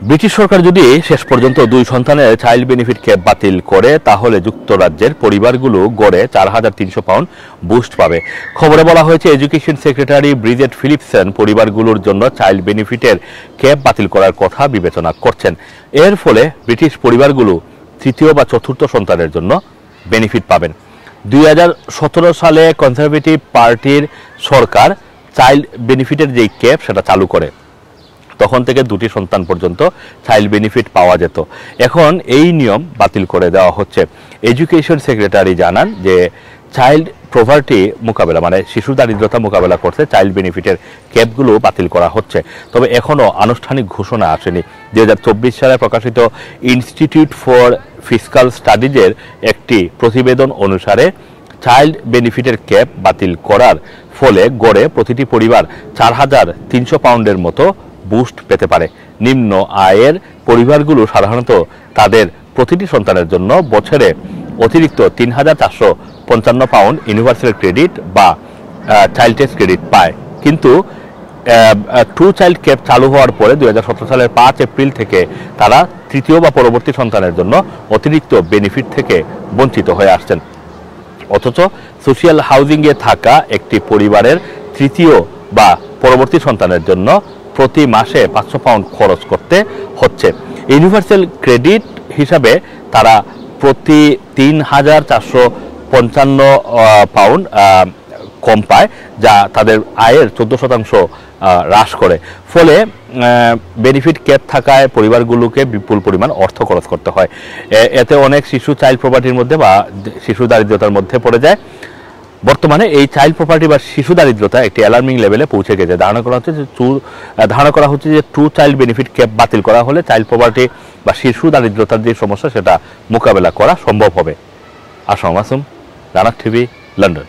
British সরকার যদি শেষ পর্যন্ত 2 সন্তানের চাইল্ড বেনিফিট ক্যাপ বাতিল করে তাহলে যুক্তরাজ্যের পরিবারগুলো গড়ে 4,300 পাউন্ড বুস্ট পাবে। খবরে বলা হয়েছে এডুকেশন সেক্রেটারি ব্রিজেট ফিলিপসন পরিবারগুলোর জন্য চাইল্ড বেনিফিটের ক্যাপ বাতিল করার কথা বিবেচনা করছেন। এর ফলে ব্রিটিশ পরিবারগুলো তৃতীয় বা চতুর্থ সন্তানের জন্য বেনিফিট পাবেন। 2017 সালে কনজারভেটিভ পার্টির সরকার চাইল্ড বেনিফিটের যে ক্যাপ সেটা চালু করে, তখন থেকে 2টি সন্তান পর্যন্ত চাইল্ড বেনিফিট পাওয়া যেত। এখন এই নিয়ম বাতিল করে দেওয়া হচ্ছে। এডুকেশন সেক্রেটারি জানান যে চাইল্ড পভার্টি মোকাবেলা মানে শিশু দারিদ্রতা মোকাবেলা করতে চাইল্ড বেনিফিটের ক্যাপগুলো বাতিল করা হচ্ছে। তবে এখনও আনুষ্ঠানিক ঘোষণা আসেনি। 2024 সালে প্রকাশিত ইনস্টিটিউট ফর ফিসকাল স্টাডিজের একটি প্রতিবেদন অনুসারে চাইল্ড বেনিফিটের ক্যাপ বাতিল করার ফলে গড়ে প্রতিটি পরিবার 4,300 পাউন্ডের মতো বুস্ট পেতে পারে। নিম্ন আয়ের পরিবারগুলো সাধারণত তাদের প্রতিটি সন্তানের জন্য বছরে অতিরিক্ত 3,455 পাউন্ড ইউনিভার্সাল ক্রেডিট বা চাইল্ড ট্যাক্স ক্রেডিট পায়। কিন্তু ট্রু চাইল্ড ক্যাপ চালু হওয়ার পরে 2017 সালের 5 এপ্রিল থেকে তারা তৃতীয় বা পরবর্তী সন্তানের জন্য অতিরিক্ত বেনিফিট থেকে বঞ্চিত হয়ে আসছেন। অথচ সোশিয়াল হাউজিংয়ে থাকা একটি পরিবারের তৃতীয় বা পরবর্তী সন্তানের জন্য প্রতি মাসে 500 পাউন্ড খরচ করতে হচ্ছে। ইউনিভার্সাল ক্রেডিট হিসাবে তারা প্রতি 3,455 পাউন্ড কম পায়, যা তাদের আয়ের 14% হ্রাস করে। ফলে বেনিফিট ক্যাপ থাকায় পরিবারগুলোকে বিপুল পরিমাণ অর্থ খরচ করতে হয়। এতে অনেক শিশু চাইল্ড প্রপার্টির মধ্যে বা শিশু দারিদ্রতার মধ্যে পড়ে যায়। বর্তমানে এই চাইল্ড প্রপার্টি বা শিশু দারিদ্রতা একটি অ্যালার্মিং লেভেলে পৌঁছে গেছে। ধারণা করা হচ্ছে যে ট্রু চাইল্ড বেনিফিট ক্যাপ বাতিল করা হলে চাইল্ড প্রপার্টি বা শিশু দারিদ্রতার যে সমস্যা সেটা মোকাবেলা করা সম্ভব হবে। Assam Masum, Rana TV, London.